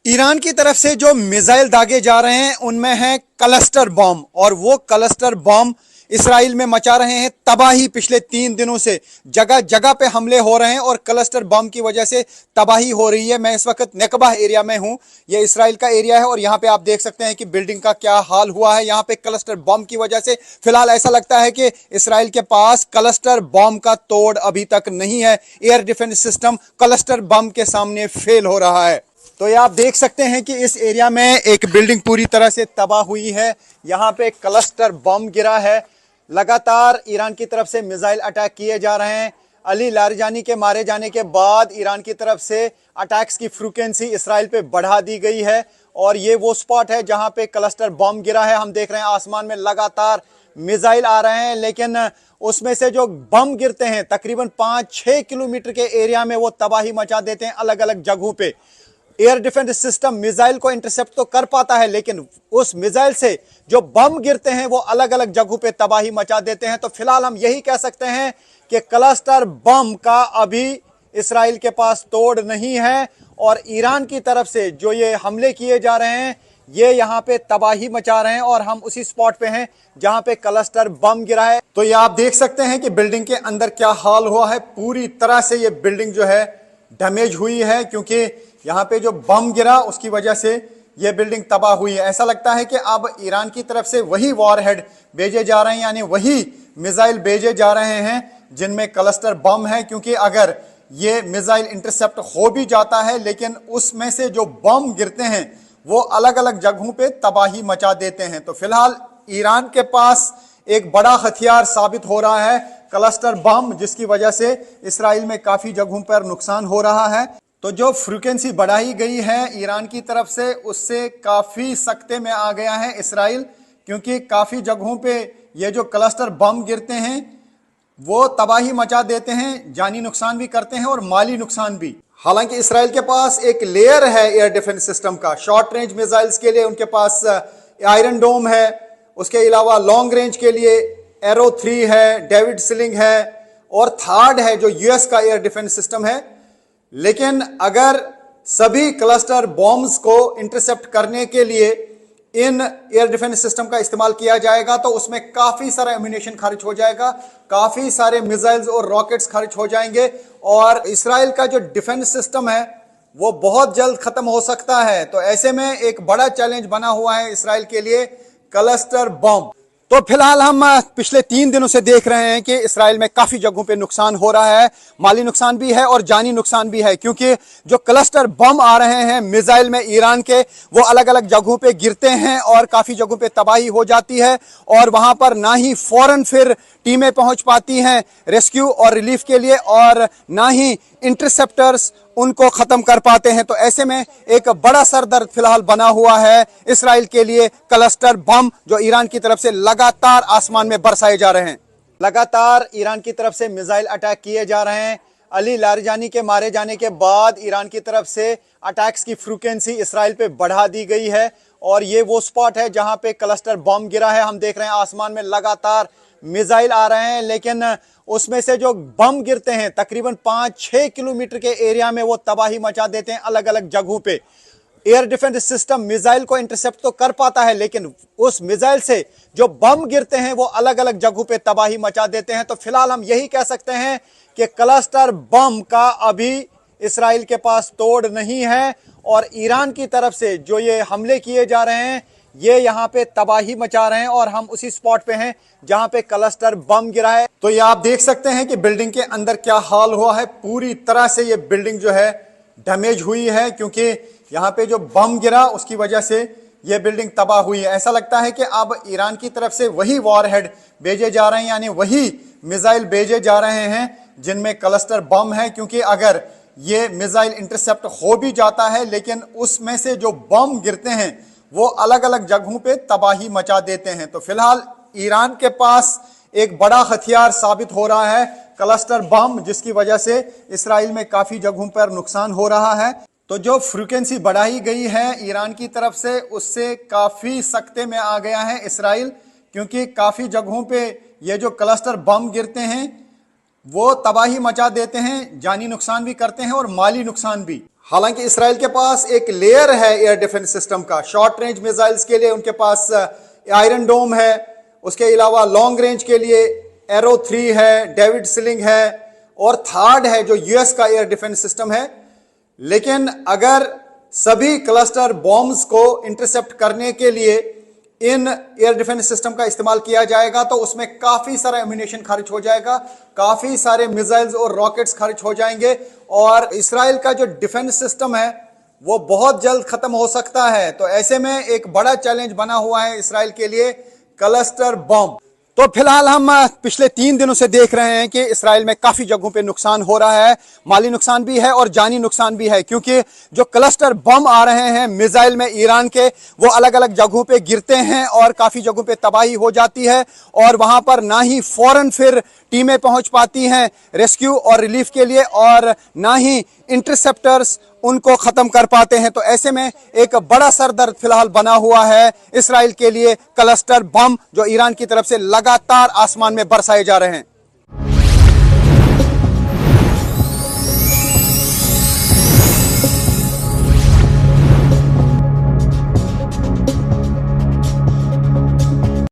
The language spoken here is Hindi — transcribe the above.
ईरान की तरफ से जो मिसाइल दागे जा रहे हैं उनमें है क्लस्टर बॉम्ब, और वो क्लस्टर बॉम्ब इसराइल में मचा रहे हैं तबाही। पिछले 3 दिनों से जगह जगह पे हमले हो रहे हैं और क्लस्टर बम की वजह से तबाही हो रही है। मैं इस वक्त नेकबा एरिया में हूं, ये इसराइल का एरिया है और यहाँ पे आप देख सकते हैं कि बिल्डिंग का क्या हाल हुआ है। यहाँ पे क्लस्टर बम की वजह से फिलहाल ऐसा लगता है कि इसराइल के पास क्लस्टर बम का तोड़ अभी तक नहीं है। Air defence system cluster bomb के सामने फेल हो रहा है। तो ये आप देख सकते हैं कि इस एरिया में एक बिल्डिंग पूरी तरह से तबाह हुई है। यहाँ पे क्लस्टर बम गिरा है। लगातार ईरान की तरफ से मिसाइल अटैक किए जा रहे हैं। अली लारिजानी के मारे जाने के बाद ईरान की तरफ से अटैक्स की फ्रीक्वेंसी इसराइल पे बढ़ा दी गई है और ये वो स्पॉट है जहां पे क्लस्टर बम गिरा है। हम देख रहे हैं आसमान में लगातार मिसाइल आ रहे हैं, लेकिन उसमें से जो बम गिरते हैं तकरीबन 5-6 किलोमीटर के एरिया में वो तबाही मचा देते हैं अलग अलग जगहों पे। एयर डिफेंस सिस्टम मिसाइल को इंटरसेप्ट तो कर पाता है, लेकिन उस मिसाइल से जो बम गिरते हैं वो अलग अलग जगहों पे तबाही मचा देते हैं। तो फिलहाल हम यही कह सकते हैं कि क्लस्टर बम का अभी इसराइल के पास तोड़ नहीं है और ईरान की तरफ से जो ये हमले किए जा रहे हैं ये यहाँ पे तबाही मचा रहे हैं और हम उसी स्पॉट पे हैं जहां पे क्लस्टर बम गिरा है। तो ये आप देख सकते हैं कि बिल्डिंग के अंदर क्या हाल हुआ है। पूरी तरह से ये बिल्डिंग जो है डैमेज हुई है, क्योंकि यहाँ पे जो बम गिरा उसकी वजह से ये बिल्डिंग तबाह हुई है। ऐसा लगता है कि अब ईरान की तरफ से वही वॉरहेड भेजे जा रहे हैं, यानी वही मिसाइल भेजे जा रहे हैं जिनमें क्लस्टर बम है, क्योंकि अगर ये मिसाइल इंटरसेप्ट हो भी जाता है लेकिन उसमें से जो बम गिरते हैं वो अलग अलग जगहों पे तबाही मचा देते हैं। तो फिलहाल ईरान के पास एक बड़ा हथियार साबित हो रहा है क्लस्टर बम, जिसकी वजह से इसराइल में काफी जगहों पर नुकसान हो रहा है। तो जो फ्रीक्वेंसी बढ़ाई गई है ईरान की तरफ से उससे काफी सख्ते में आ गया है इसराइल, क्योंकि काफी जगहों पे ये जो क्लस्टर बम गिरते हैं वो तबाही मचा देते हैं, जानी नुकसान भी करते हैं और माली नुकसान भी। हालांकि इसराइल के पास एक लेयर है एयर डिफेंस सिस्टम का। शॉर्ट रेंज मिसाइल्स के लिए उनके पास आयरन डोम है, उसके अलावा लॉन्ग रेंज के लिए एरो 3 है, डेविड स्लिंग है और थार्ड है जो यूएस का एयर डिफेंस सिस्टम है। लेकिन अगर सभी क्लस्टर बॉम्ब्स को इंटरसेप्ट करने के लिए इन एयर डिफेंस सिस्टम का इस्तेमाल किया जाएगा तो उसमें काफी सारा एम्यूनेशन खर्च हो जाएगा, काफी सारे मिसाइल्स और रॉकेट्स खर्च हो जाएंगे और इसराइल का जो डिफेंस सिस्टम है वो बहुत जल्द खत्म हो सकता है। तो ऐसे में एक बड़ा चैलेंज बना हुआ है इसराइल के लिए क्लस्टर बॉम्ब। तो फिलहाल हम पिछले 3 दिनों से देख रहे हैं कि इसराइल में काफी जगहों पे नुकसान हो रहा है, माली नुकसान भी है और जानी नुकसान भी है, क्योंकि जो क्लस्टर बम आ रहे हैं मिसाइल में ईरान के वो अलग अलग जगहों पे गिरते हैं और काफी जगहों पे तबाही हो जाती है और वहां पर ना ही फौरन फिर टीमें पहुंच पाती हैं रेस्क्यू और रिलीफ के लिए और ना ही इंटरसेप्टर्स उनको खत्म कर पाते हैं। तो ऐसे में एक बड़ा सरदर्द फिलहाल बना हुआ है इसराइल के लिए क्लस्टर बम, जो ईरान की तरफ से लगातार आसमान में बरसाए जा रहे हैं। लगातार ईरान की तरफ से मिसाइल अटैक किए जा रहे हैं। अली लारिजानी के मारे जाने के बाद ईरान की तरफ से अटैक्स की फ्रीक्वेंसी इसराइल पे बढ़ा दी गई है और ये वो स्पॉट है जहां पे क्लस्टर बम गिरा है। हम देख रहे हैं आसमान में लगातार मिसाइल आ रहे हैं, लेकिन उसमें से जो बम गिरते हैं तकरीबन 5-6 किलोमीटर के एरिया में वो तबाही मचा देते हैं अलग अलग जगहों पे। एयर डिफेंस सिस्टम मिसाइल को इंटरसेप्ट तो कर पाता है, लेकिन उस मिसाइल से जो बम गिरते हैं वो अलग अलग जगहों पे तबाही मचा देते हैं। तो फिलहाल हम यही कह सकते हैं कि क्लस्टर बम का अभी इसराइल के पास तोड़ नहीं है और ईरान की तरफ से जो ये हमले किए जा रहे हैं ये यहाँ पे तबाही मचा रहे हैं और हम उसी स्पॉट पे हैं जहां पे क्लस्टर बम गिरा है। तो ये आप देख सकते हैं कि बिल्डिंग के अंदर क्या हाल हुआ है। पूरी तरह से ये बिल्डिंग जो है डैमेज हुई है, क्योंकि यहाँ पे जो बम गिरा उसकी वजह से ये बिल्डिंग तबाह हुई है। ऐसा लगता है कि अब ईरान की तरफ से वही वॉरहेड भेजे जा रहे हैं, यानी वही मिसाइल भेजे जा रहे हैं जिनमें क्लस्टर बम है, क्योंकि अगर ये मिसाइल इंटरसेप्ट हो भी जाता है लेकिन उसमें से जो बम गिरते हैं वो अलग अलग जगहों पे तबाही मचा देते हैं। तो फिलहाल ईरान के पास एक बड़ा हथियार साबित हो रहा है क्लस्टर बम, जिसकी वजह से इसराइल में काफी जगहों पर नुकसान हो रहा है। तो जो फ्रीक्वेंसी बढ़ाई गई है ईरान की तरफ से उससे काफी सख्ते में आ गया है इसराइल, क्योंकि काफी जगहों पे ये जो क्लस्टर बम गिरते हैं वो तबाही मचा देते हैं, जानी नुकसान भी करते हैं और माली नुकसान भी। हालांकि इसराइल के पास एक लेयर है एयर डिफेंस सिस्टम का। शॉर्ट रेंज मिसाइल्स के लिए उनके पास आयरन डोम है, उसके अलावा लॉन्ग रेंज के लिए एरो 3 है, डेविड स्लिंग है, और थर्ड है जो यूएस का एयर डिफेंस सिस्टम है। लेकिन अगर सभी क्लस्टर बॉम्ब्स को इंटरसेप्ट करने के लिए इन एयर डिफेंस सिस्टम का इस्तेमाल किया जाएगा तो उसमें काफी सारा एम्यूनेशन खर्च हो जाएगा, काफी सारे मिसाइल्स और रॉकेट्स खर्च हो जाएंगे, और इसराइल का जो डिफेंस सिस्टम है वो बहुत जल्द खत्म हो सकता है। तो ऐसे में एक बड़ा चैलेंज बना हुआ है इसराइल के लिए क्लस्टर बॉम्ब। तो फिलहाल हम पिछले 3 दिनों से देख रहे हैं कि इसराइल में काफी जगहों पे नुकसान हो रहा है, माली नुकसान भी है और जानी नुकसान भी है, क्योंकि जो क्लस्टर बम आ रहे हैं मिसाइल में ईरान के, वो अलग अलग जगहों पे गिरते हैं और काफी जगहों पे तबाही हो जाती है, और वहां पर ना ही फौरन फिर टीमें पहुंच पाती हैं रेस्क्यू और रिलीफ के लिए, और ना ही इंटरसेप्टर्स उनको खत्म कर पाते हैं। तो ऐसे में एक बड़ा सरदर्द फिलहाल बना हुआ है इसराइल के लिए क्लस्टर बम, जो ईरान की तरफ से लगातार आसमान में बरसाए जा रहे हैं।